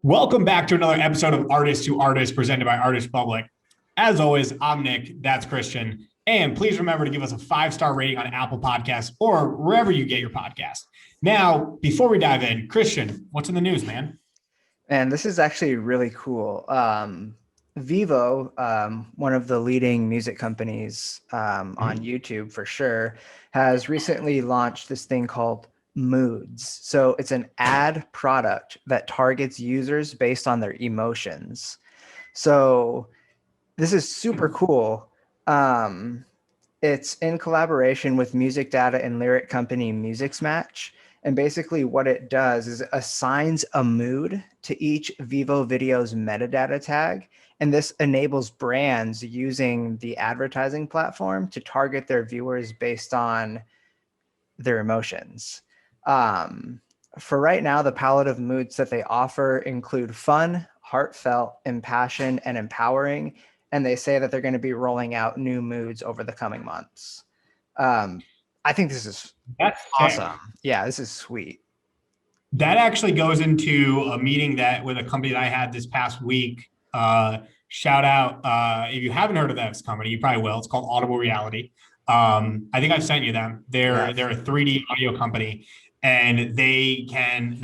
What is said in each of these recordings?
Welcome back to another episode of Artist to Artist presented by Artist Republic. As always, I'm Nick, that's Christian. And please remember to give us a 5-star rating on Apple Podcasts or wherever you get your podcast. Now, before we dive in, Christian, what's in the news, man? And this is actually really cool. Vivo, one of the leading music companies on YouTube for sure, has recently launched this thing called Moods. So it's an ad product that targets users based on their emotions. So this is super cool. It's in collaboration with music data and lyric company MusicTech. And basically what it does is it assigns a mood to each Vivo video's metadata tag. And this enables brands using the advertising platform to target their viewers based on their emotions. For right now, the palette of moods that they offer include fun, heartfelt, impassioned, and empowering. And they say that they're going to be rolling out new moods over the coming months. I think that's awesome. Fair. Yeah, this is sweet. That actually goes into a meeting with a company that I had this past week. Shout out, if you haven't heard of this company, you probably will. It's called Audible Reality. I think I've sent you them. They're a 3D audio company, and they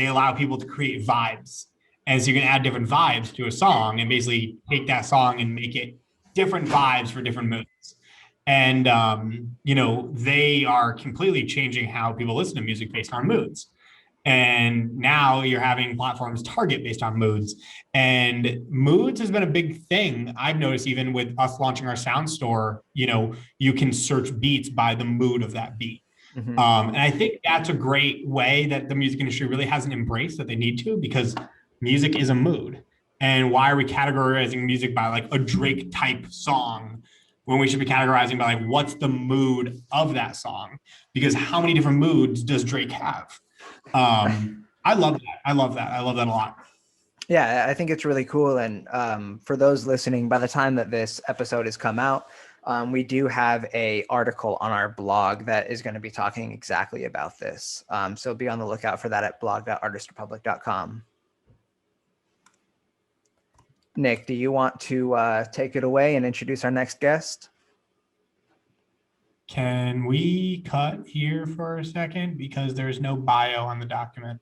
allow people to create vibes. And so you can add different vibes to a song and basically take that song and make it different vibes for different moods. And, they are completely changing how people listen to music based on moods. And now you're having platforms target based on moods. And moods has been a big thing. I've noticed even with us launching our sound store, you can search beats by the mood of that beat. Mm-hmm. And I think that's a great way that the music industry really hasn't embraced that they need to, because music is a mood. And why are we categorizing music by like a Drake type song when we should be categorizing by like, what's the mood of that song? Because how many different moods does Drake have? I love that. I love that a lot. Yeah, I think it's really cool. And for those listening, by the time that this episode has come out, we do have an article on our blog that is going to be talking exactly about this. So be on the lookout for that at blog.artistrepublic.com. Nick, do you want to take it away and introduce our next guest? Can we cut here for a second because there's no bio on the document?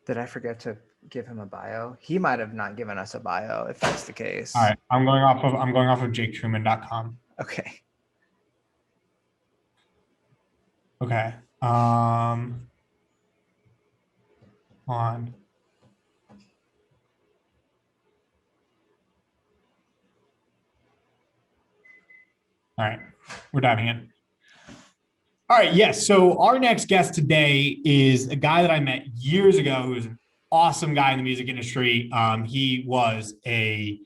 Did I forget to give him a bio? He might have not given us a bio if that's the case. All right, I'm going off of JakeTruman.com. Okay. Okay. Hold on. All right, we're diving in. All right, yes. So our next guest today is a guy that I met years ago who was an awesome guy in the music industry. He was a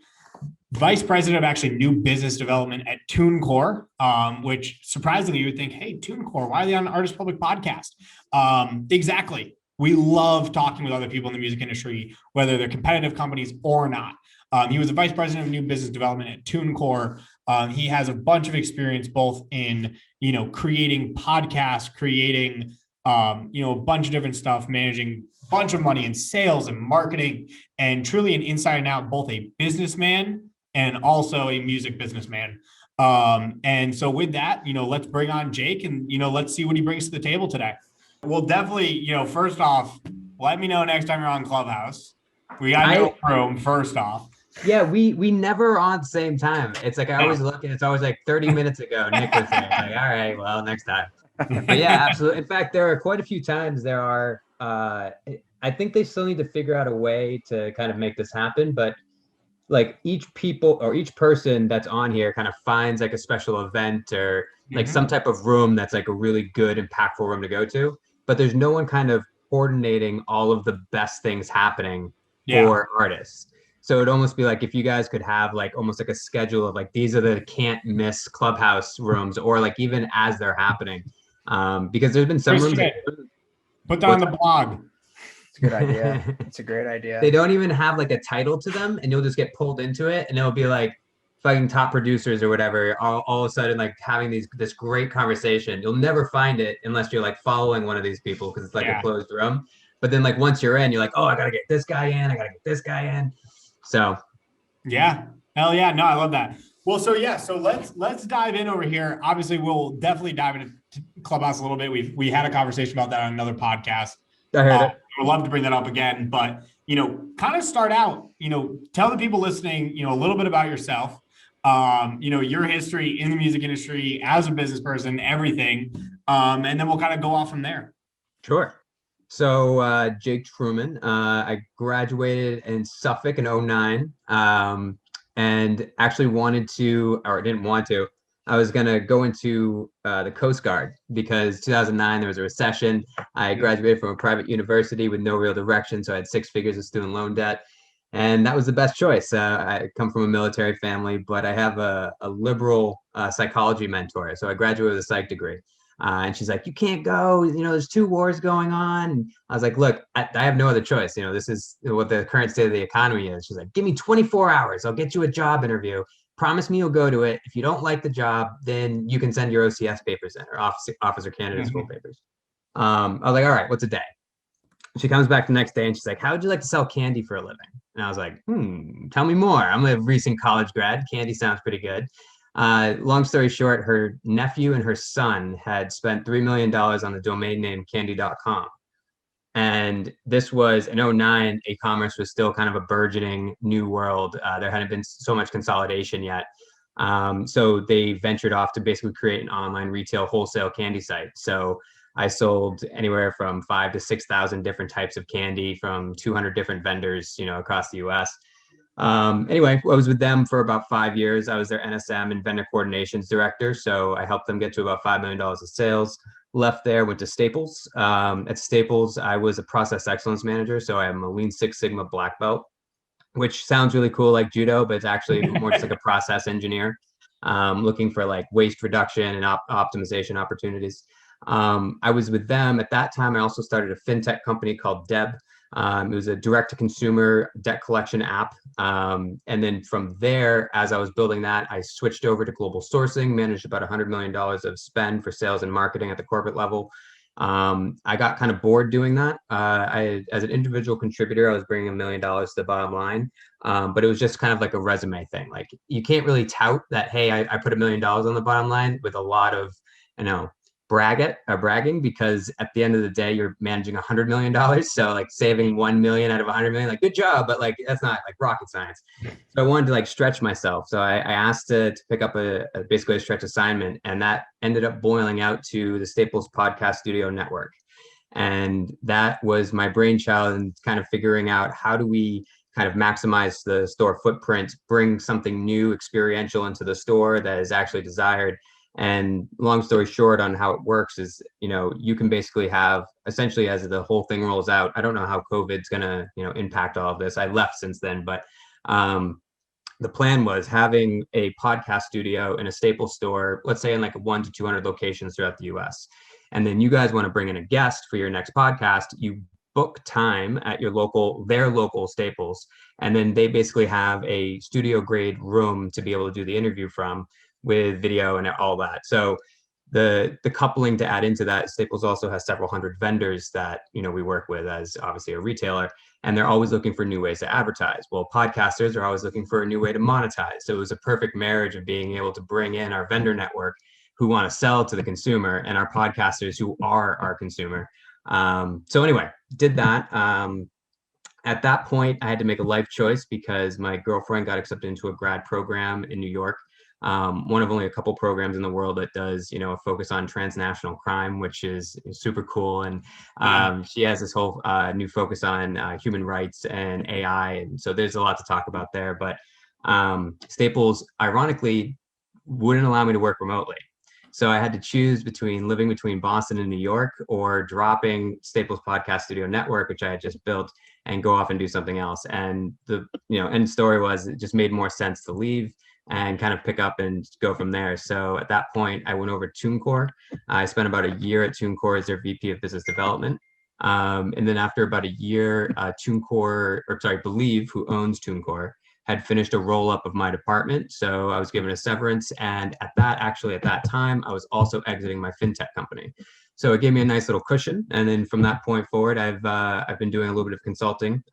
vice president of actually new business development at TuneCore, which surprisingly you would think, hey, TuneCore, why are they on an Artist Public podcast? Exactly. We love talking with other people in the music industry, whether they're competitive companies or not. He was a vice president of new business development at TuneCore. He has a bunch of experience both in, creating podcasts, creating, a bunch of different stuff, managing a bunch of money in sales and marketing, and truly an inside and out, both a businessman and also a music businessman. And so with that, let's bring on Jake and, let's see what he brings to the table today. Well, definitely, first off, let me know next time you're on Clubhouse. We got no room, first off. Yeah, we never are on the same time. It's like I always look and it's always like 30 minutes ago. Nick was there. Like, all right, well, next time. But yeah, absolutely. In fact, there are quite a few times there are. I think they still need to figure out a way to kind of make this happen. But like each person that's on here kind of finds like a special event or like some type of room that's like a really good, impactful room to go to. But there's no one kind of coordinating all of the best things happening for artists. So it'd almost be like if you guys could have like almost like a schedule of like these are the can't miss Clubhouse rooms, or like even as they're happening, because there's been some rooms. Put that on the blog. It's a good idea. It's a great idea. They don't even have like a title to them, and you'll just get pulled into it, and it'll be like fucking top producers or whatever. All of a sudden, like having this great conversation. You'll never find it unless you're like following one of these people because it's like a closed room. But then like once you're in, you're like, oh, I gotta get this guy in, I gotta get this guy in. So yeah, hell yeah, no, I love that. Well, so yeah, so let's dive in over here. Obviously, we'll definitely dive into Clubhouse a little bit. We had a conversation about that on another podcast. I heard it. I'd love to bring that up again, but kind of start out. Tell the people listening, a little bit about yourself. Your history in the music industry as a business person, everything, and then we'll kind of go off from there. Sure. So Jake Truman, I graduated in Suffolk in 09, and actually didn't want to. I was going to go into the Coast Guard because 2009, there was a recession. I graduated from a private university with no real direction, so I had 6 figures of student loan debt. And that was the best choice. I come from a military family, but I have a liberal psychology mentor. So I graduated with a psych degree. And she's like, you can't go, there's 2 wars going on. And I was like, look, I have no other choice. This is what the current state of the economy is. She's like, give me 24 hours. I'll get you a job interview. Promise me you'll go to it. If you don't like the job, then you can send your OCS papers in, or officer candidate school papers. I was like, all right, what's a day? She comes back the next day and she's like, how would you like to sell candy for a living? And I was like, tell me more. I'm a recent college grad. Candy sounds pretty good. Long story short, her nephew and her son had spent $3 million on the domain name candy.com. And this was in 09, e-commerce was still kind of a burgeoning new world. There hadn't been so much consolidation yet. So they ventured off to basically create an online retail wholesale candy site. So I sold anywhere from 5,000 to 6,000 different types of candy from 200 different vendors, across the US. Anyway, I was with them for about 5 years. I was their NSM and vendor coordinations director. So I helped them get to about $5 million of sales. Left there, went to Staples. At Staples, I was a process excellence manager. So I'm a Lean Six Sigma black belt, which sounds really cool like judo, but it's actually more just like a process engineer, looking for like waste reduction and optimization opportunities. I was with them at that time. I also started a fintech company called Deb. It was a direct-to-consumer debt collection app. And then from there, as I was building that, I switched over to global sourcing, managed about $100 million of spend for sales and marketing at the corporate level. I got kind of bored doing that. As an individual contributor, I was bringing $1 million to the bottom line. But it was just kind of like a resume thing. Like you can't really tout that, hey, I put $1 million on the bottom line with a lot of, bragging, because at the end of the day, you're managing $100 million. So like saving 1 million out of 100 million, like good job, but like that's not like rocket science. So I wanted to like stretch myself. So I asked to pick up basically a stretch assignment, and that ended up boiling out to the Staples Podcast Studio Network. And that was my brainchild, and kind of figuring out how do we kind of maximize the store footprint, bring something new, experiential into the store that is actually desired. And long story short on how it works is, you can basically have essentially, as the whole thing rolls out, I don't know how COVID's going to, impact all of this. I left since then, but the plan was having a podcast studio in a Staples store, let's say in like 1 to 200 locations throughout the US. And then you guys want to bring in a guest for your next podcast, you book time at their local Staples. And then they basically have a studio grade room to be able to do the interview from, with video and all that. So the coupling to add into that, Staples also has several hundred vendors that, we work with as obviously a retailer, and they're always looking for new ways to advertise. Well, podcasters are always looking for a new way to monetize. So it was a perfect marriage of being able to bring in our vendor network who want to sell to the consumer and our podcasters who are our consumer. So anyway, did that. At that point, I had to make a life choice because my girlfriend got accepted into a grad program in New York. One of only a couple programs in the world that does, a focus on transnational crime, which is super cool. And she has this whole new focus on human rights and AI. And so there's a lot to talk about there. But Staples, ironically, wouldn't allow me to work remotely. So I had to choose between living between Boston and New York or dropping Staples Podcast Studio Network, which I had just built, and go off and do something else. And the end story was it just made more sense to leave and kind of pick up and go from there. So at that point, I went over to TuneCore. I spent about a year at TuneCore as their VP of Business Development. And then after about a year, Believe, who owns TuneCore, had finished a roll-up of my department. So I was given a severance. And at that time, I was also exiting my fintech company. So it gave me a nice little cushion. And then from that point forward, I've been doing a little bit of consulting,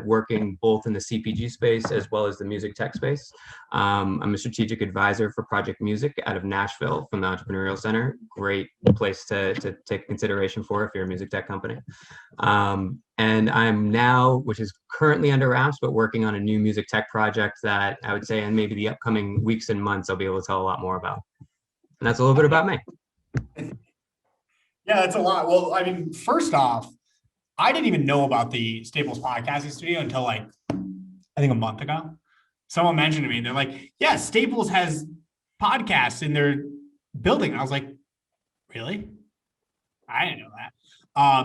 working both in the CPG space as well as the music tech space. I'm a strategic advisor for Project Music out of Nashville from the Entrepreneurial Center. Great place to take consideration for if you're a music tech company. And I'm now, which is currently under wraps, but working on a new music tech project that I would say in maybe the upcoming weeks and months, I'll be able to tell a lot more about. And that's a little bit about me. Yeah, that's a lot. Well, I mean, first off, I didn't even know about the Staples podcasting studio until like, I think a month ago. Someone mentioned to me, they're like, yeah, Staples has podcasts in their building. I was like, really? I didn't know that.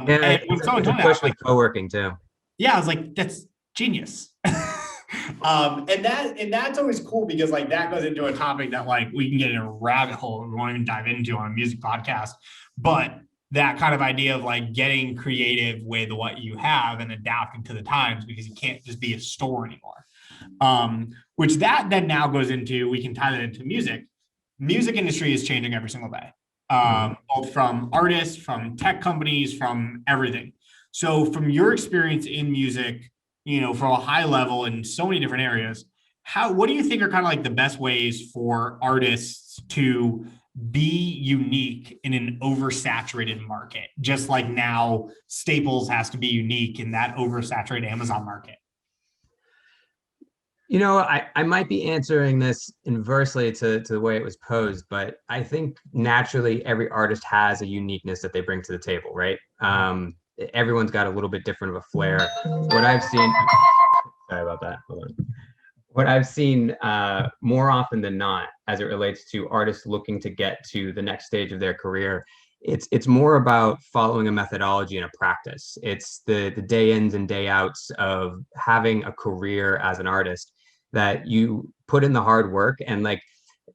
Yeah, And when someone told me that, I was like, co-working too. yeah, I was like, that's genius. And that's always cool because like that goes into a topic that like we can get in a rabbit hole and we won't even dive into on a music podcast. But that kind of idea of like getting creative with what you have and adapting to the times because you can't just be a store anymore. Which that then now goes into, we can tie that into music. Music industry is changing every single day. Both from artists, from tech companies, from everything. So from your experience in music, you know, from a high level in so many different areas, what do you think are kind of like the best ways for artists to be unique in an oversaturated market? Just like now Staples has to be unique in that oversaturated Amazon market. You know, I might be answering this inversely to the way it was posed, but I think naturally every artist has a uniqueness that they bring to the table, right? Everyone's got a little bit different of a flair. What I've seen, sorry about that, hold on. What I've seen more often than not, as it relates to artists looking to get to the next stage of their career, it's more about following a methodology and a practice. It's the day ins and day outs of having a career as an artist that you put in the hard work. And like,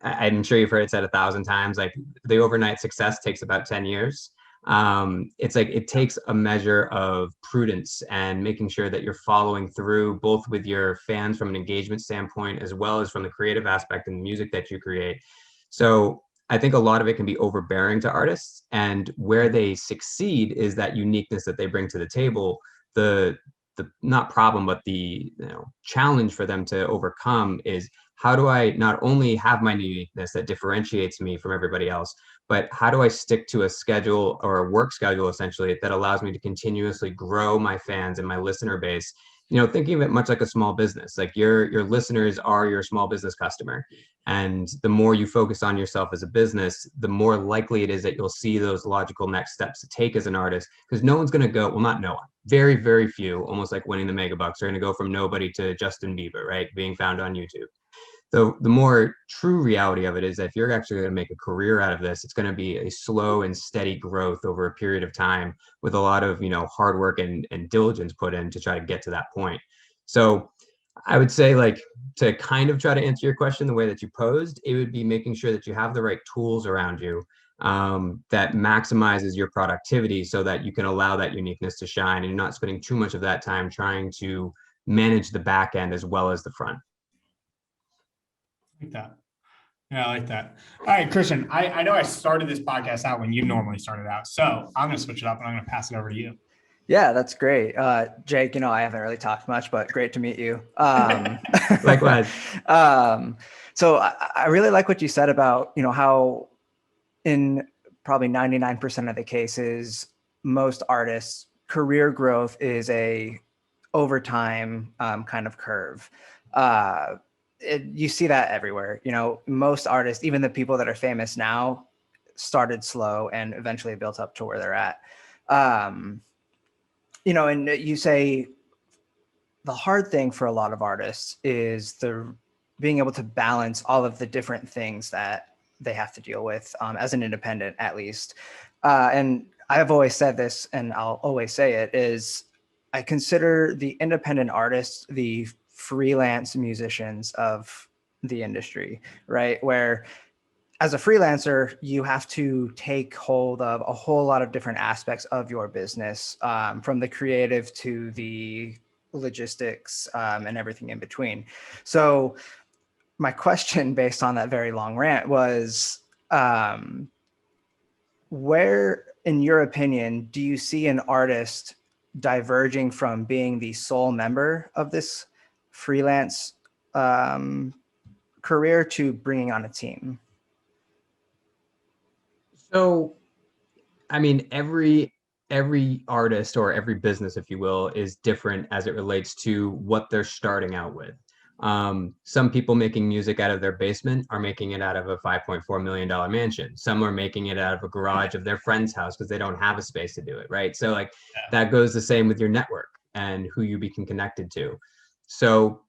I'm sure you've heard it said 1,000 times, like the overnight success takes about 10 years. It's like it takes a measure of prudence and making sure that you're following through both with your fans from an engagement standpoint, as well as from the creative aspect in the music that you create. So I think a lot of it can be overbearing to artists, and where they succeed is that uniqueness that they bring to the table. The not problem, but the challenge for them to overcome is, how do I not only have my uniqueness that differentiates me from everybody else, but how do I stick to a schedule or a work schedule essentially that allows me to continuously grow my fans and my listener base? Thinking of it much like a small business, like your listeners are your small business customer. And the more you focus on yourself as a business, the more likely it is that you'll see those logical next steps to take as an artist, because no one's going to go, well, not no one, very, very few, almost like winning the mega bucks, are going to go from nobody to Justin Bieber, right? Being found on YouTube. So the more true reality of it is that if you're actually going to make a career out of this, it's going to be a slow and steady growth over a period of time with a lot of, hard work and diligence put in to try to get to that point. So I would say, like, to kind of try to answer your question the way that you posed, it would be making sure that you have the right tools around you that maximizes your productivity so that you can allow that uniqueness to shine, and you're not spending too much of that time trying to manage the back end as well as the front. Like that. Yeah, I like that. All right, Christian, I know I started this podcast out when you normally started out, so I'm going to switch it up and I'm going to pass it over to you. Yeah, that's great. Jake, I haven't really talked much, but great to meet you. Likewise. So I really like what you said about, how in probably 99% of the cases, most artists' career growth is a overtime kind of curve. You see that everywhere. Most artists, even the people that are famous now, started slow and eventually built up to where they're at. And you say the hard thing for a lot of artists is being able to balance all of the different things that they have to deal with as an independent, at least. And I've always said this, and I'll always say it, is I consider the independent artists the freelance musicians of the industry, right? Where as a freelancer, you have to take hold of a whole lot of different aspects of your business, from the creative to the logistics and everything in between. So my question based on that very long rant was, where in your opinion, do you see an artist diverging from being the sole member of this freelance career to bringing on a team? So, I mean, every artist or every business, if you will, is different as it relates to what they're starting out with. Some people making music out of their basement are making it out of a $5.4 million mansion. Some are making it out of a garage of their friend's house because they don't have a space to do it, right? So like that goes the same with your network and who you become connected to. So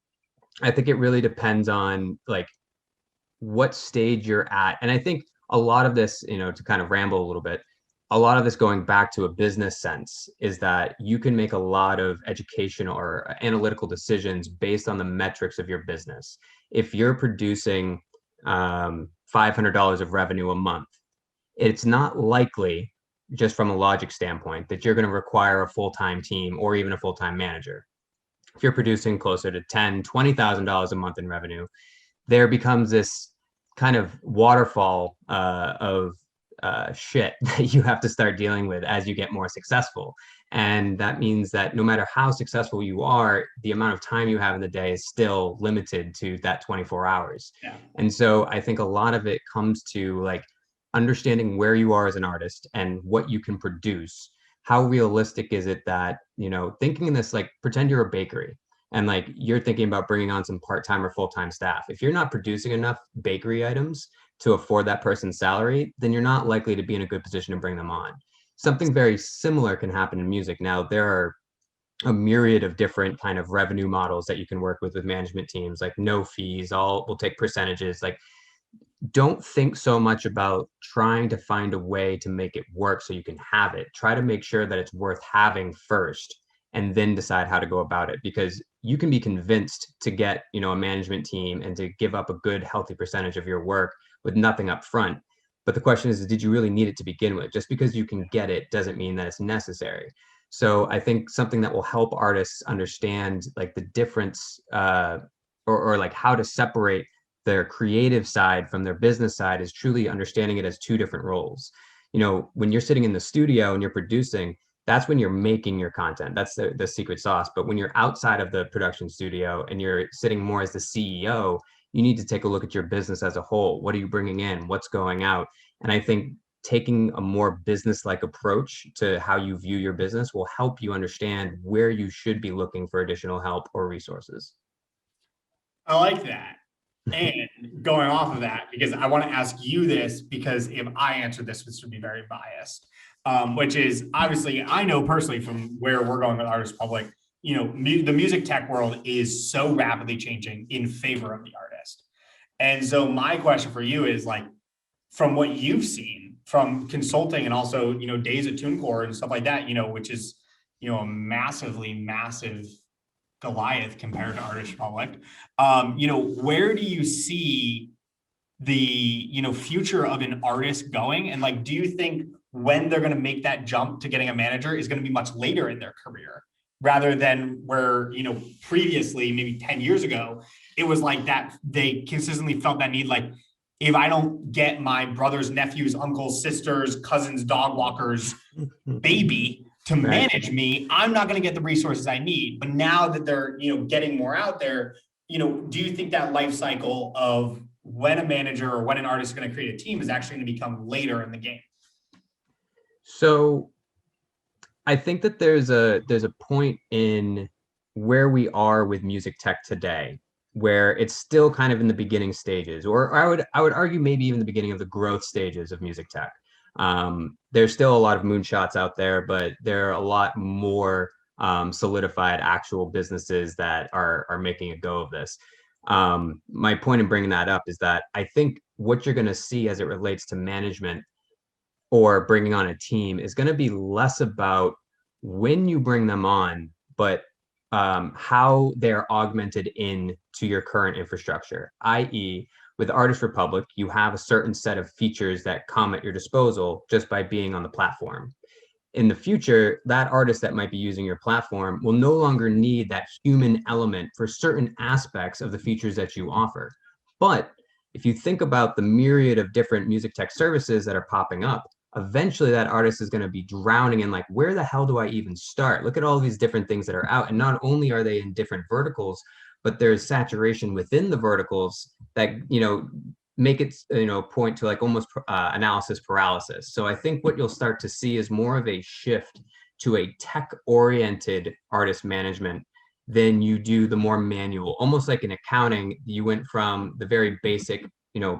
I think it really depends on like what stage you're at. And I think a lot of this, to kind of ramble a little bit, a lot of this going back to a business sense is that you can make a lot of educational or analytical decisions based on the metrics of your business. If you're producing $500 of revenue a month, it's not likely, just from a logic standpoint, that you're going to require a full-time team or even a full-time manager. If you're producing closer to $10,000, $20,000 a month in revenue, there becomes this kind of waterfall of shit that you have to start dealing with as you get more successful. And that means that no matter how successful you are, the amount of time you have in the day is still limited to that 24 hours. Yeah. And so I think a lot of it comes to like understanding where you are as an artist and what you can produce. How realistic is it that, thinking in this, like pretend you're a bakery and like you're thinking about bringing on some part-time or full-time staff. If you're not producing enough bakery items to afford that person's salary, then you're not likely to be in a good position to bring them on. Something very similar can happen in music. Now, there are a myriad of different kind of revenue models that you can work with management teams, like no fees, we'll take percentages. Like, don't think so much about trying to find a way to make it work so you can have it. Try to make sure that it's worth having first and then decide how to go about it, because you can be convinced to get, a management team and to give up a good, healthy percentage of your work with nothing up front. But the question is, did you really need it to begin with? Just because you can get it doesn't mean that it's necessary. So I think something that will help artists understand like the difference or like how to separate their creative side from their business side is truly understanding it as two different roles. When you're sitting in the studio and you're producing, that's when you're making your content. That's the secret sauce. But when you're outside of the production studio and you're sitting more as the CEO, you need to take a look at your business as a whole. What are you bringing in? What's going out? And I think taking a more business-like approach to how you view your business will help you understand where you should be looking for additional help or resources. I like that. And going off of that, because I want to ask you this, because if I answer this would be very biased, which is obviously, I know personally from where we're going with Artist Republic, the music tech world is so rapidly changing in favor of the artist. And so my question for you is like, from what you've seen from consulting and also, days at TuneCore and stuff like that, which is, a massively massive Goliath compared to Artist Republic. Where do you see the, future of an artist going? And like, do you think when they're going to make that jump to getting a manager is going to be much later in their career rather than where, previously, maybe 10 years ago, it was like that they consistently felt that need, like, if I don't get my brother's, nephew's, uncle's, sister's, cousin's, dog walker's baby to manage me, I'm not going to get the resources I need. But now that they're, getting more out there, do you think that life cycle of when a manager or when an artist is going to create a team is actually going to become later in the game? So I think that there's a point in where we are with music tech today where it's still kind of in the beginning stages, or I would argue maybe even the beginning of the growth stages of music tech. There's still a lot of moonshots out there, but there are a lot more solidified actual businesses that are making a go of this. My point in bringing that up is that I think what you're going to see as it relates to management or bringing on a team is going to be less about when you bring them on, but how they're augmented into your current infrastructure, i.e., with Artist Republic, you have a certain set of features that come at your disposal just by being on the platform. In the future, that artist that might be using your platform will no longer need that human element for certain aspects of the features that you offer. But if you think about the myriad of different music tech services that are popping up, eventually that artist is going to be drowning in like, where the hell do I even start? Look at all these different things that are out. And not only are they in different verticals, but there's saturation within the verticals that, make it, point to like almost analysis paralysis. So I think what you'll start to see is more of a shift to a tech-oriented artist management than you do the more manual. Almost like in accounting, you went from the very basic,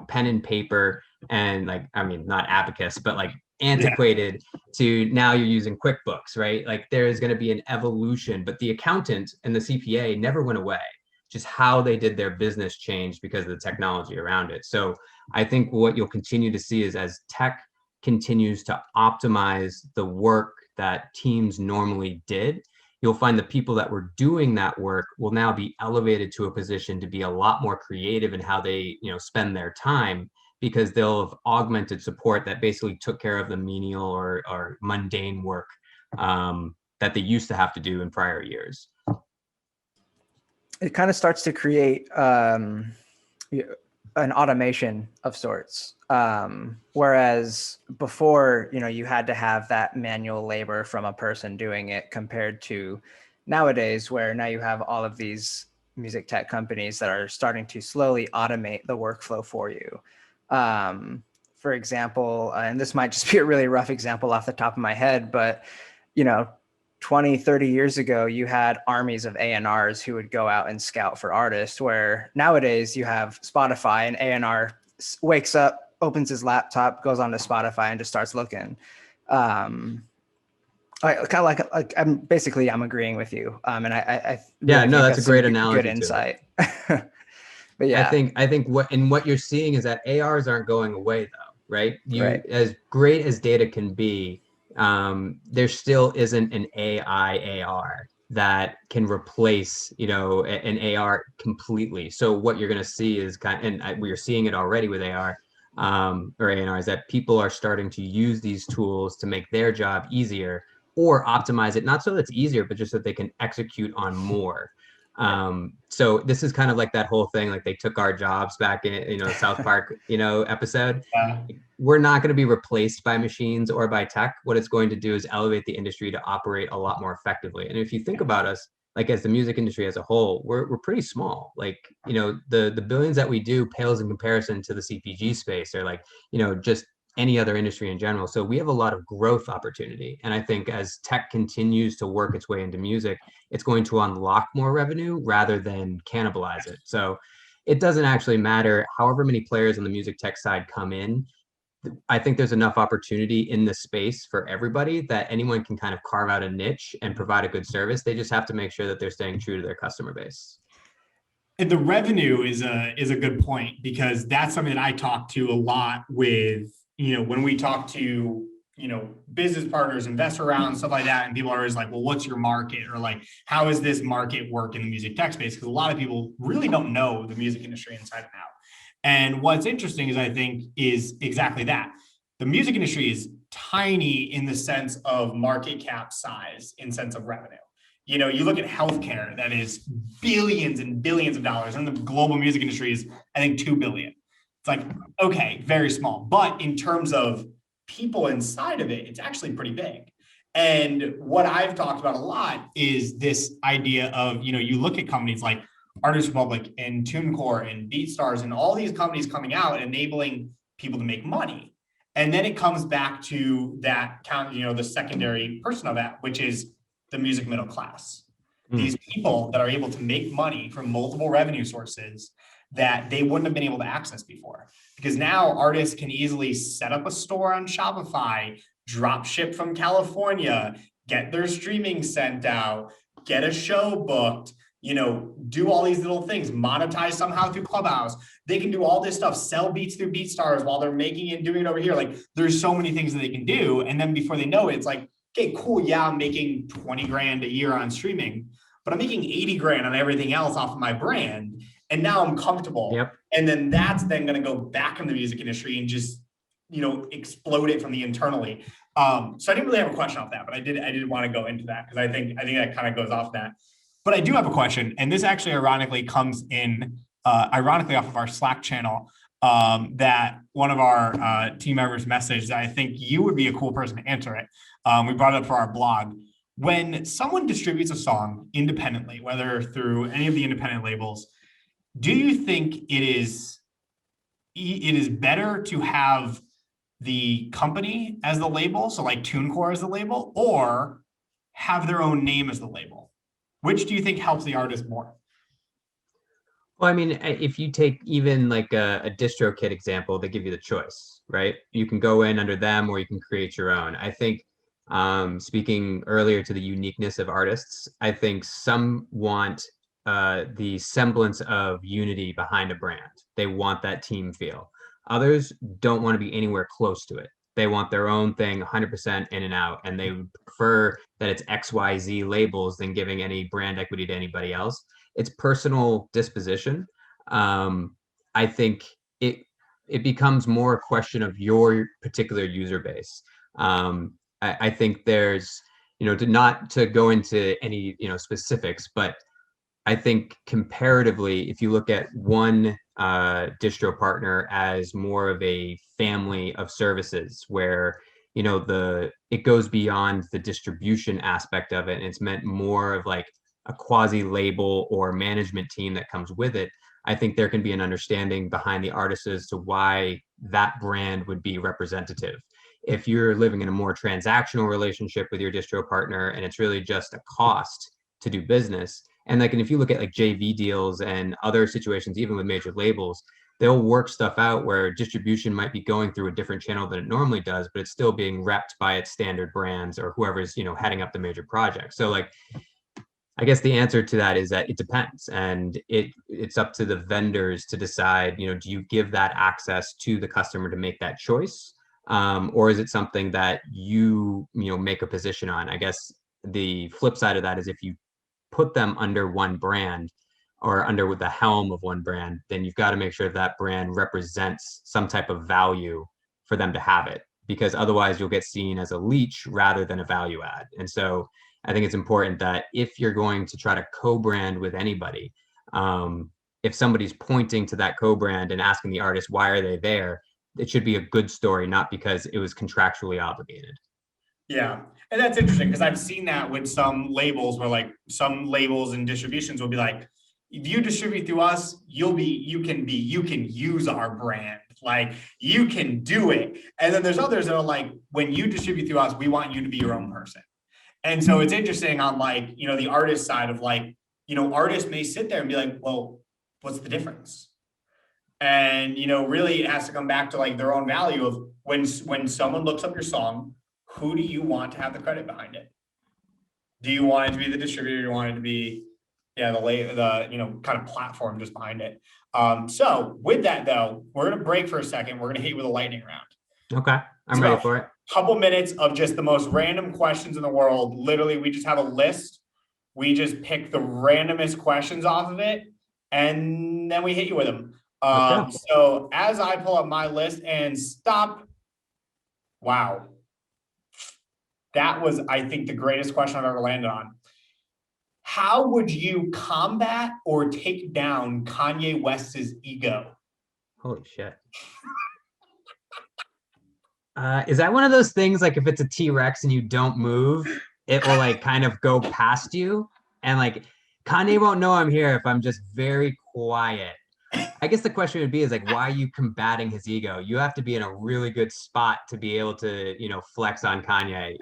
pen and paper and like, I mean, not abacus, but like antiquated to now you're using QuickBooks, right? Like there is going to be an evolution, but the accountant and the CPA never went away. Just how they did their business changed because of the technology around it. So I think what you'll continue to see is as tech continues to optimize the work that teams normally did, you'll find the people that were doing that work will now be elevated to a position to be a lot more creative in how they, spend their time, because they'll have augmented support that basically took care of the menial or mundane work that they used to have to do in prior years. It kind of starts to create an automation of sorts. Whereas before, you had to have that manual labor from a person doing it, compared to nowadays, where now you have all of these music tech companies that are starting to slowly automate the workflow for you. For example, and this might just be a really rough example off the top of my head, but 20, 30 years ago, you had armies of A&Rs who would go out and scout for artists, where nowadays you have Spotify and A&R wakes up, opens his laptop, goes on to Spotify and just starts looking. I'm agreeing with you. And I really that's a great analogy. Good insight. But yeah, I think what you're seeing is that ARs aren't going away though, right? Right. As great as data can be, there still isn't an AI AR that can replace, an AR completely. So what you're going to see is we're seeing it already with AR or AR, is that people are starting to use these tools to make their job easier or optimize it, not so that it's easier, but just that they can execute on more. So this is kind of like that whole thing, like they took our jobs back in, South Park, episode. Yeah. We're not going to be replaced by machines or by tech. What it's going to do is elevate the industry to operate a lot more effectively. And if you think about us, like as the music industry as a whole, we're pretty small. Like, the billions that we do pales in comparison to the CPG space, or like, just any other industry in general. So we have a lot of growth opportunity. And I think as tech continues to work its way into music, it's going to unlock more revenue rather than cannibalize it. So it doesn't actually matter however many players on the music tech side come in. I think there's enough opportunity in the space for everybody that anyone can kind of carve out a niche and provide a good service. They just have to make sure that they're staying true to their customer base. And the revenue is a good point, because that's something that I talk to a lot with, when we talk to, business partners, investor rounds, stuff like that. And people are always like, well, what's your market? Or like, how does this market work in the music tech space? Because a lot of people really don't know the music industry inside and out. And what's interesting is, I think, is exactly that. The music industry is tiny in the sense of market cap size, in sense of revenue. You look at healthcare, that is billions and billions of dollars, and the global music industry is, I think, 2 billion. It's like, okay, very small. But in terms of people inside of it, it's actually pretty big. And what I've talked about a lot is this idea of, you look at companies like Artist Republic and TuneCore and BeatStars and all these companies coming out, enabling people to make money. And then it comes back to that count, the secondary person of that, which is the music middle class. These people that are able to make money from multiple revenue sources that they wouldn't have been able to access before. Because now artists can easily set up a store on Shopify, drop ship from California, get their streaming sent out, get a show booked, do all these little things, monetize somehow through Clubhouse. They can do all this stuff, sell beats through BeatStars while they're making it and doing it over here. Like, there's so many things that they can do. And then before they know it, it's like, okay, cool. Yeah, I'm making 20 grand a year on streaming, but I'm making 80 grand on everything else off of my brand. And now I'm comfortable. Yep. And then that's then going to go back in the music industry and just, explode it from the internally. So I didn't really have a question off that, but I did want to go into that, because I think that kind of goes off that. But I do have a question, and this actually ironically comes in, off of our Slack channel. that one of our team members messaged. I think you would be a cool person to answer it. We brought it up for our blog. When someone distributes a song independently, whether through any of the independent labels, do you think it is better to have the company as the label, so like TuneCore as the label, or have their own name as the label? Which do you think helps the artist more? Well, I mean, if you take even like a DistroKid example, they give you the choice, right? You can go in under them or you can create your own. I think, speaking earlier to the uniqueness of artists, I think some want the semblance of unity behind a brand. They want that team feel. Others don't want to be anywhere close to it. They want their own thing 100% in and out, and they would prefer that it's XYZ labels than giving any brand equity to anybody else. It's personal disposition. I think it becomes more a question of your particular user base. I think there's, not to go into any, specifics, but I think comparatively, if you look at one distro partner as more of a family of services where, it goes beyond the distribution aspect of it, and it's meant more of like a quasi label or management team that comes with it, I think there can be an understanding behind the artist as to why that brand would be representative. If you're living in a more transactional relationship with your distro partner and it's really just a cost to do business, and if you look at like JV deals and other situations, even with major labels, they'll work stuff out where distribution might be going through a different channel than it normally does, but it's still being repped by its standard brands or whoever's, heading up the major project. So like, I guess the answer to that is that it depends, and it's up to the vendors to decide, do you give that access to the customer to make that choice? Or is it something that you make a position on? I guess the flip side of that is if you put them under one brand or under the helm of one brand, then you've got to make sure that brand represents some type of value for them to have it, because otherwise you'll get seen as a leech rather than a value add. And so I think it's important that if you're going to try to co-brand with anybody, if somebody's pointing to that co-brand and asking the artist, why are they there? It should be a good story, not because it was contractually obligated. Yeah. And that's interesting because I've seen that with some labels where like some labels and distributions will be like, if you distribute through us, you can use our brand. Like you can do it. And then there's others that are like, when you distribute through us, we want you to be your own person. And so it's interesting on like, the artist side of like, artists may sit there and be like, well, what's the difference? And, really it has to come back to like their own value of when someone looks up your song, who do you want to have the credit behind it? Do you want it to be the distributor? Do you want it to be, the kind of platform just behind it? So with that though, we're going to break for a second. We're going to hit you with a lightning round. Okay. I'm ready for it. Couple minutes of just the most random questions in the world. Literally, we just have a list. We just pick the randomest questions off of it, and then we hit you with them. So as I pull up my list and stop. Wow. That was, I think, the greatest question I've ever landed on. How would you combat or take down Kanye West's ego? Holy shit. Is that one of those things like if it's a T-Rex and you don't move, it will like kind of go past you? And like Kanye won't know I'm here if I'm just very quiet. I guess the question would be is like, why are you combating his ego? You have to be in a really good spot to be able to, flex on Kanye,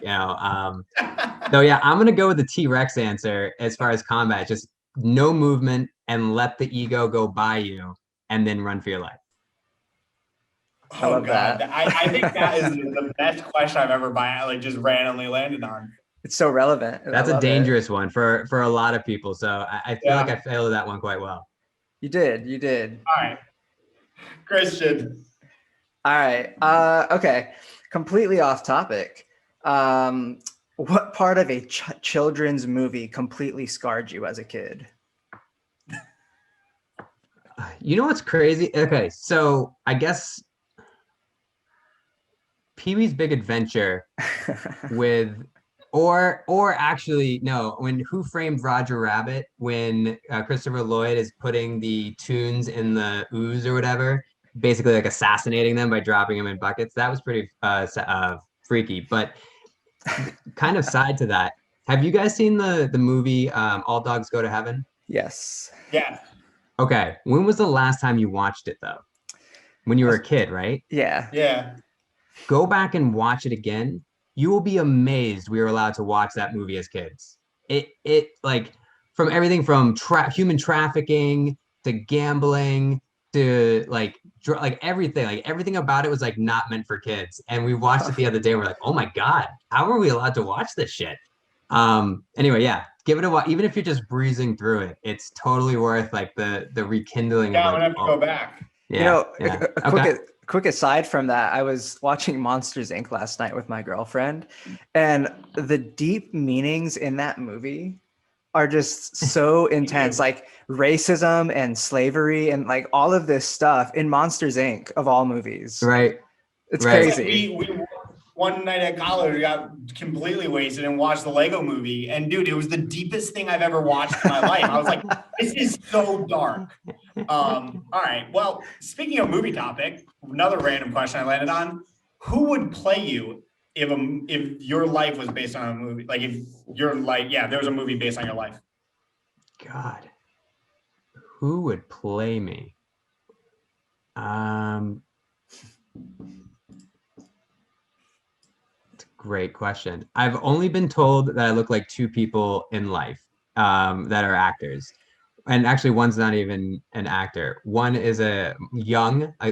So yeah, I'm going to go with the T-Rex answer as far as combat, just no movement and let the ego go by you and then run for your life. I love that. I think that is the best question I've ever just randomly landed on. It's so relevant. That's a dangerous one for a lot of people. So I feel like I failed that one quite well. You did. All right. Christian. All right. Okay. Completely off topic. What part of a children's movie completely scarred you as a kid? You know what's crazy? Okay, so I guess Pee-wee's Big Adventure with, or actually, no, when Who Framed Roger Rabbit, when Christopher Lloyd is putting the tunes in the ooze or whatever, basically like assassinating them by dropping them in buckets. That was pretty freaky. But kind of side to that, have you guys seen the movie All Dogs Go to Heaven? Yes. Yeah. Okay. When was the last time you watched it though? When you were a kid, right? Yeah. Yeah. Go back and watch it again. You will be amazed we were allowed to watch that movie as kids. It like from everything from human trafficking to gambling to like everything about it was like not meant for kids. And we watched it the other day. And we're like, oh my God, how are we allowed to watch this shit? Anyway, yeah, give it a watch. Even if you're just breezing through it, it's totally worth like the rekindling Yeah, of I'm like gonna have to go back. yeah, A quick aside from that, I was watching Monsters Inc. last night with my girlfriend, and the deep meanings in that movie are just so intense, like racism and slavery and like all of this stuff in Monsters Inc. of all movies. Right. It's Right. crazy. We one night at college, we got completely wasted and watched the Lego movie. And dude, it was the deepest thing I've ever watched in my life. I was like, this is so dark. All right. Well, speaking of movie topic, another random question I landed on: who would play you if your life was based on a movie? Like if your life, yeah, there was a movie based on your life. God, who would play me? It's a great question. I've only been told that I look like two people in life that are actors. And actually, one's not even an actor. One is I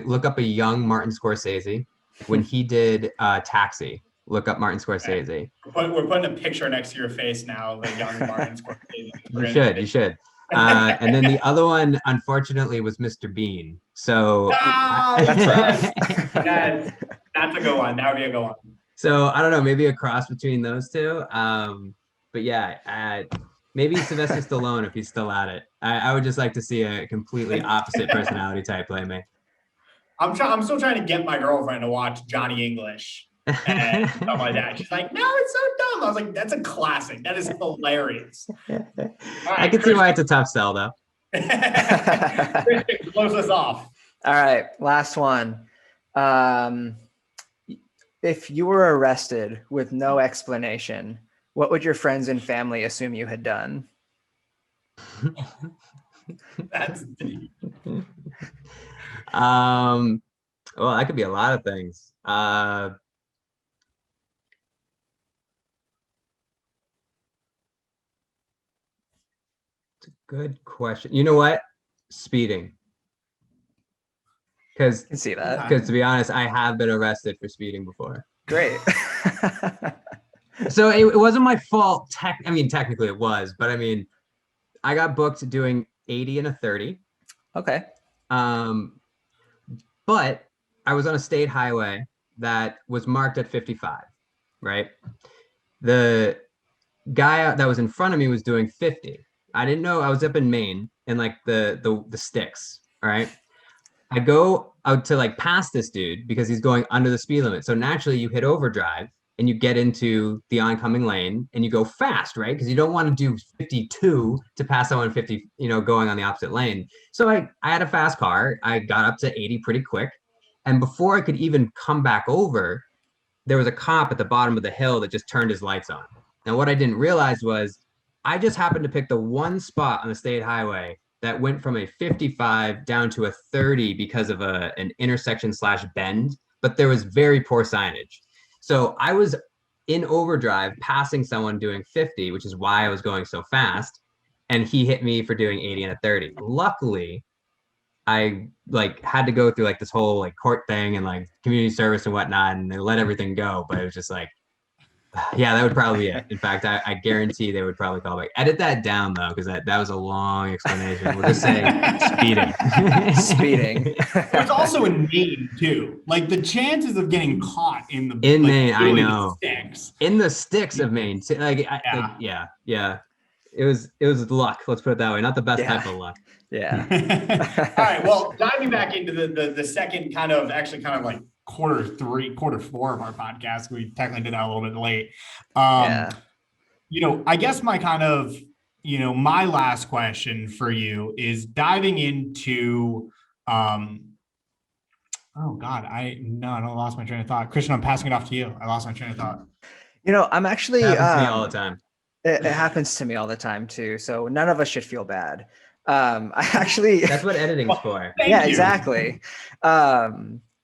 look up a young Martin Scorsese when he did Taxi. Look up Martin Scorsese. We're putting a picture next to your face now, the young Martin Scorsese. You should. And then the other one, unfortunately, was Mr. Bean. So that's a good one. That would be a good one. So I don't know, maybe a cross between those two. But yeah, maybe Sylvester Stallone if he's still at it. I would just like to see a completely opposite personality type play me. I'm still trying to get my girlfriend to watch Johnny English and stuff like that. She's like, no, it's so dumb. I was like, that's a classic. That is hilarious. Right, I can see why it's a tough sell though. Christian, close us off. All right, last one. If you were arrested with no explanation, what would your friends and family assume you had done? That's deep. Well, that could be a lot of things. It's a good question. You know what? Speeding. Because I can see that. to be honest, I have been arrested for speeding before. Great. So it wasn't my fault. Technically it was, but I mean, I got booked doing 80 and a 30. Okay. But I was on a state highway that was marked at 55, right? The guy that was in front of me was doing 50. I didn't know. I was up in Maine in like the sticks, all right? I go out to like pass this dude because he's going under the speed limit. So naturally you hit overdrive and you get into the oncoming lane and you go fast, right? Because you don't want to do 52 to pass someone 50, going on the opposite lane. So I had a fast car. I got up to 80 pretty quick. And before I could even come back over, there was a cop at the bottom of the hill that just turned his lights on. Now, what I didn't realize was I just happened to pick the one spot on the state highway that went from a 55 down to a 30 because of an intersection / bend, but there was very poor signage. So I was in overdrive passing someone doing 50, which is why I was going so fast. And he hit me for doing 80 and a 30. Luckily, I like had to go through like this whole like court thing and like community service and whatnot, and they let everything go. But it was just like, yeah, that would probably be it. In fact, I guarantee they would probably call back. Edit that down though, because that was a long explanation. We'll just say speeding. Speeding. There's also in Maine too. Like the chances of getting caught in Maine, I know. Sticks. In the sticks of Maine. Yeah. It was luck. Let's put it that way. Not the best type of luck. Yeah. All right. Well, diving back into the second kind of like quarter 4 of our podcast. We technically did that a little bit late. I guess my kind of, my last question for you is diving into Oh God, I lost my train of thought. Christian, I'm passing it off to you. I lost my train of thought. I'm actually, It happens to me all the time. it happens to me all the time too. So none of us should feel bad. I actually, That's what editing's for. Thank yeah, you. exactly.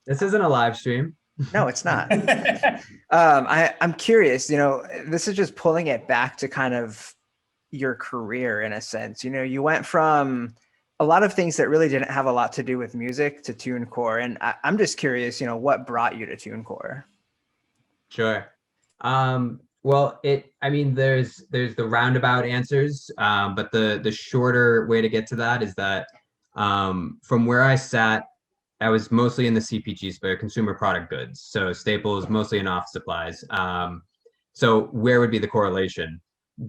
This isn't a live stream. No, it's not. I'm curious, this is just pulling it back to kind of your career in a sense. You went from a lot of things that really didn't have a lot to do with music to TuneCore. And I'm just curious, what brought you to TuneCore? Sure. Well, there's the roundabout answers, but the shorter way to get to that is that from where I sat, I was mostly in the CPG space, consumer product goods. So staples, mostly in office supplies. So where would be the correlation?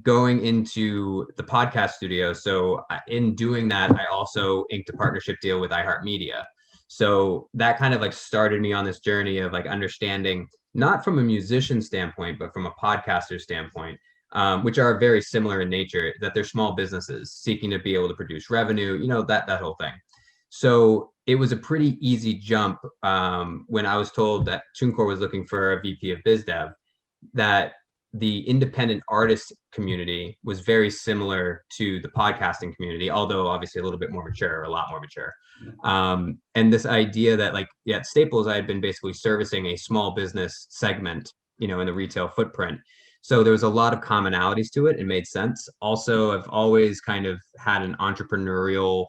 Going into the podcast studio. So in doing that, I also inked a partnership deal with iHeartMedia. So that kind of like started me on this journey of like understanding, not from a musician standpoint, but from a podcaster standpoint, which are very similar in nature, that they're small businesses seeking to be able to produce revenue, that whole thing. So it was a pretty easy jump when I was told that TuneCore was looking for a VP of biz dev, that the independent artist community was very similar to the podcasting community, although obviously a little bit more mature, a lot more mature. And this idea that at Staples, I had been basically servicing a small business segment, in the retail footprint. So there was a lot of commonalities to it. It made sense. Also, I've always kind of had an entrepreneurial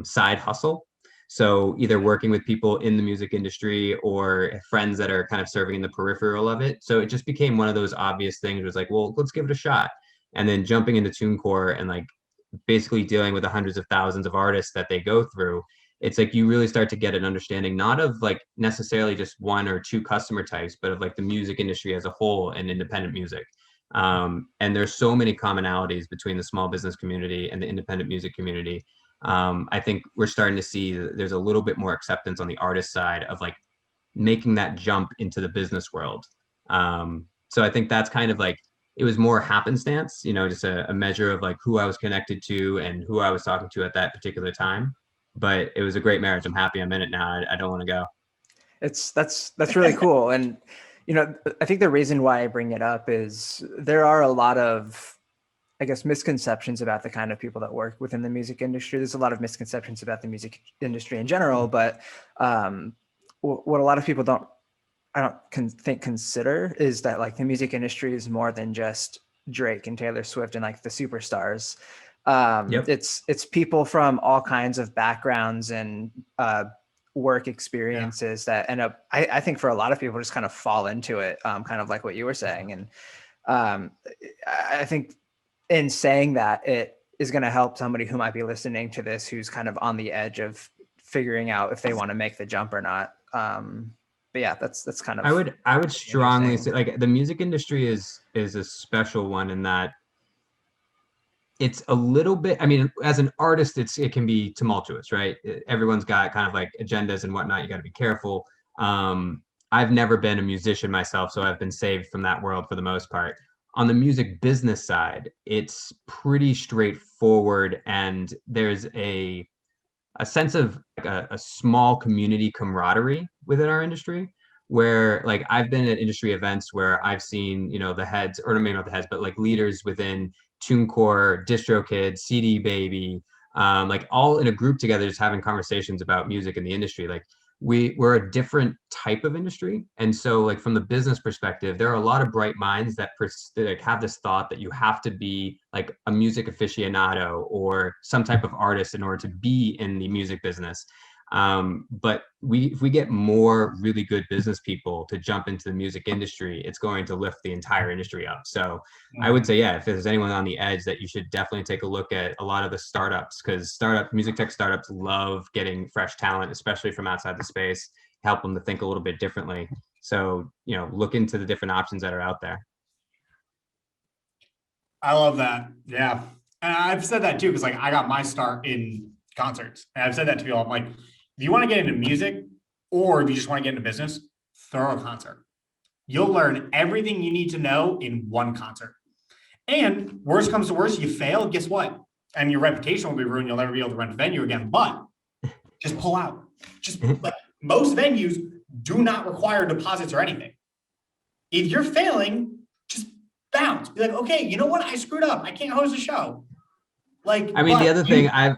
side hustle. So either working with people in the music industry or friends that are kind of serving in the peripheral of it. So it just became one of those obvious things. It was like, well, let's give it a shot. And then jumping into TuneCore and basically dealing with the hundreds of thousands of artists that they go through, it's like you really start to get an understanding, not of necessarily just one or two customer types, but of the music industry as a whole and independent music. And there's so many commonalities between the small business community and the independent music community. I think we're starting to see that there's a little bit more acceptance on the artist side of making that jump into the business world. So I think that's kind of it was more happenstance, just a measure of who I was connected to and who I was talking to at that particular time. But it was a great marriage. I'm happy I'm in it now. I don't want to go. That's really cool. And, I think the reason why I bring it up is there are a lot of, I guess, misconceptions about the kind of people that work within the music industry. There's a lot of misconceptions about the music industry in general, but what a lot of people consider is that the music industry is more than just Drake and Taylor Swift and the superstars. Yep. It's people from all kinds of backgrounds and work experiences that end up, I think for a lot of people just kind of fall into it, kind of like what you were saying. And I think in saying that, it is going to help somebody who might be listening to this, who's kind of on the edge of figuring out if they want to make the jump or not. But yeah, that's kind of. I would strongly say the music industry is a special one in that it's a little bit. I mean, as an artist, it can be tumultuous, right? Everyone's got kind of agendas and whatnot. You got to be careful. I've never been a musician myself, so I've been saved from that world for the most part. On the music business side, it's pretty straightforward, and there's a sense of a small community camaraderie within our industry, where I've been at industry events where I've seen the heads, or maybe not the heads, but leaders within TuneCore, DistroKid, CD Baby, all in a group together, just having conversations about music in the industry. We're a different type of industry. And so from the business perspective, there are a lot of bright minds that have this thought that you have to be a music aficionado or some type of artist in order to be in the music business. But if we get more really good business people to jump into the music industry, it's going to lift the entire industry up. So I would say, yeah, if there's anyone on the edge, that you should definitely take a look at a lot of the startups, because music tech startups love getting fresh talent, especially from outside the space, help them to think a little bit differently. So, look into the different options that are out there. I love that. Yeah. And I've said that too, because I got my start in concerts. And I've said that to people. I'm like, if you want to get into music, or if you just want to get into business, throw a concert. You'll learn everything you need to know in one concert. And worst comes to worst, you fail, guess what? And your reputation will be ruined. You'll never be able to rent a venue again. But just pull out. Just most venues do not require deposits or anything. If you're failing, just bounce. Be like, okay, you know what? I screwed up. I can't host a show. Like, I mean, the other thing, yeah.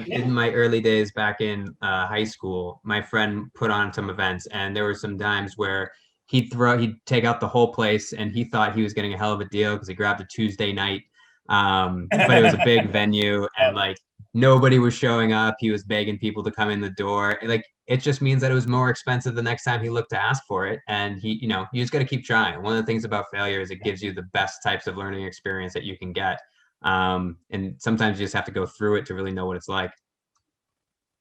in my early days back in high school, my friend put on some events, and there were some times where he'd take out the whole place, and he thought he was getting a hell of a deal because he grabbed a Tuesday night, but it was a big venue, and like nobody was showing up. He was begging people to come in the door. Like, it just means that it was more expensive the next time he looked to ask for it, and he, you just got to keep trying. One of the things about failure is it gives you the best types of learning experience that you can get. And sometimes you just have to go through it to really know what it's like.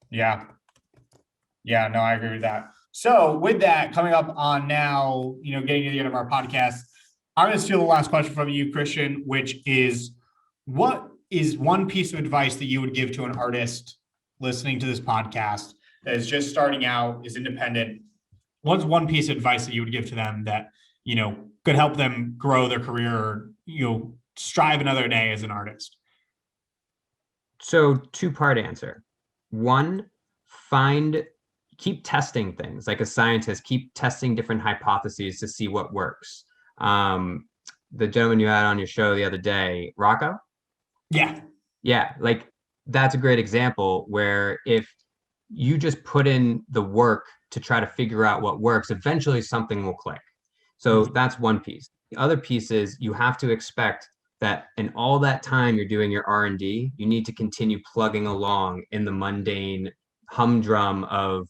Yeah. Yeah, no, I agree with that. So with that coming up on now, getting to the end of our podcast, I'm going to steal the last question from you, Christian, which is, what is one piece of advice that you would give to an artist listening to this podcast that is just starting out, is independent? What's one piece of advice that you would give to them that, could help them grow their career, or, strive another day as an artist? So, two-part answer. One, keep testing things. Like a scientist, keep testing different hypotheses to see what works. The gentleman you had on your show the other day, Rocco? Yeah, like that's a great example where if you just put in the work to try to figure out what works, eventually something will click. So that's one piece. The other piece is you have to expect that in all that time you're doing your R&D, you need to continue plugging along in the mundane humdrum of,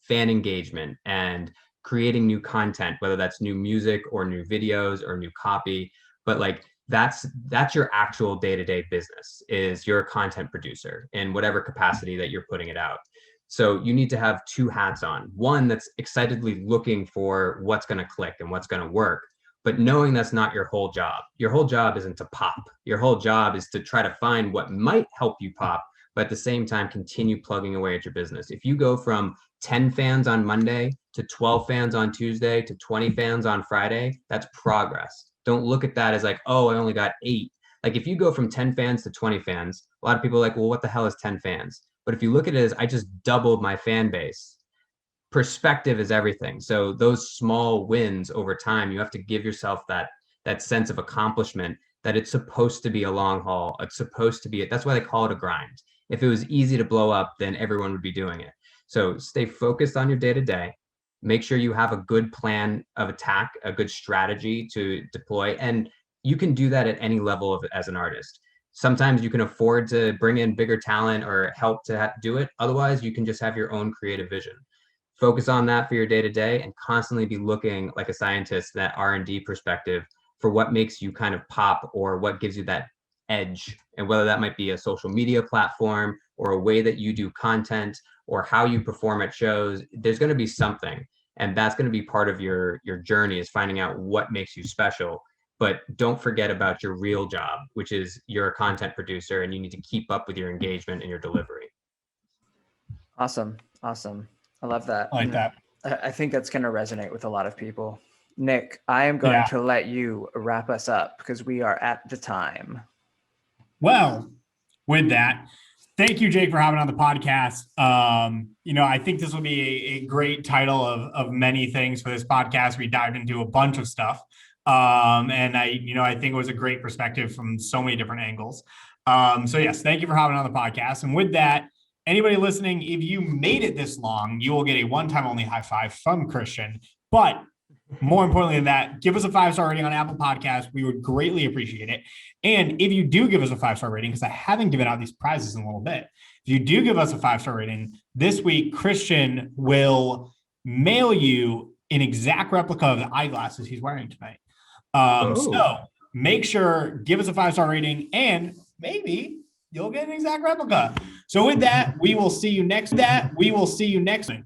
fan engagement and creating new content, whether that's new music or new videos or new copy. But like that's your actual day-to-day business, is you're a content producer in whatever capacity that you're putting it out. So you need to have two hats on. One that's excitedly looking for what's going to click and what's going to work, but knowing that's not your whole job. Your whole job isn't to pop. Your whole job is to try to find what might help you pop, but at the same time, continue plugging away at your business. If you go from 10 fans on Monday to 12 fans on Tuesday to 20 fans on Friday, that's progress. Don't look at that as like, oh, I only got 8. Like if you go from 10 fans to 20 fans, a lot of people are like, well, what the hell is 10 fans? But if you look at it as I just doubled my fan base, perspective is everything. So those small wins over time, you have to give yourself that sense of accomplishment, that it's supposed to be a long haul. It's supposed to be, that's why they call it a grind. If it was easy to blow up, then everyone would be doing it. So stay focused on your day-to-day. Make sure you have a good plan of attack, a good strategy to deploy. And you can do that at any level as an artist. Sometimes you can afford to bring in bigger talent or help to do it. Otherwise, you can just have your own creative vision. Focus on that for your day-to-day and constantly be looking like a scientist, that R&D perspective for what makes you kind of pop or what gives you that edge. And whether that might be a social media platform or a way that you do content or how you perform at shows, there's going to be something. And that's going to be part of your journey, is finding out what makes you special. But don't forget about your real job, which is you're a content producer and you need to keep up with your engagement and your delivery. Awesome. I love that. I like that. I think that's going to resonate with a lot of people. Nick, I am going to let you wrap us up because we are at the time. Well, with that, thank you, Jake, for having on the podcast. I think this will be a great title of many things for this podcast. We dived into a bunch of stuff. And I think it was a great perspective from so many different angles. So yes, thank you for having on the podcast. And with that, anybody listening, if you made it this long, you will get a one-time only high five from Christian. But more importantly than that, give us a 5-star rating on Apple Podcasts. We would greatly appreciate it. And if you do give us a 5-star rating, because I haven't given out these prizes in a little bit, if you do give us a 5-star rating, this week, Christian will mail you an exact replica of the eyeglasses he's wearing tonight. So make sure, give us a 5-star rating, and maybe you'll get an exact replica. So with that, we will see you next week.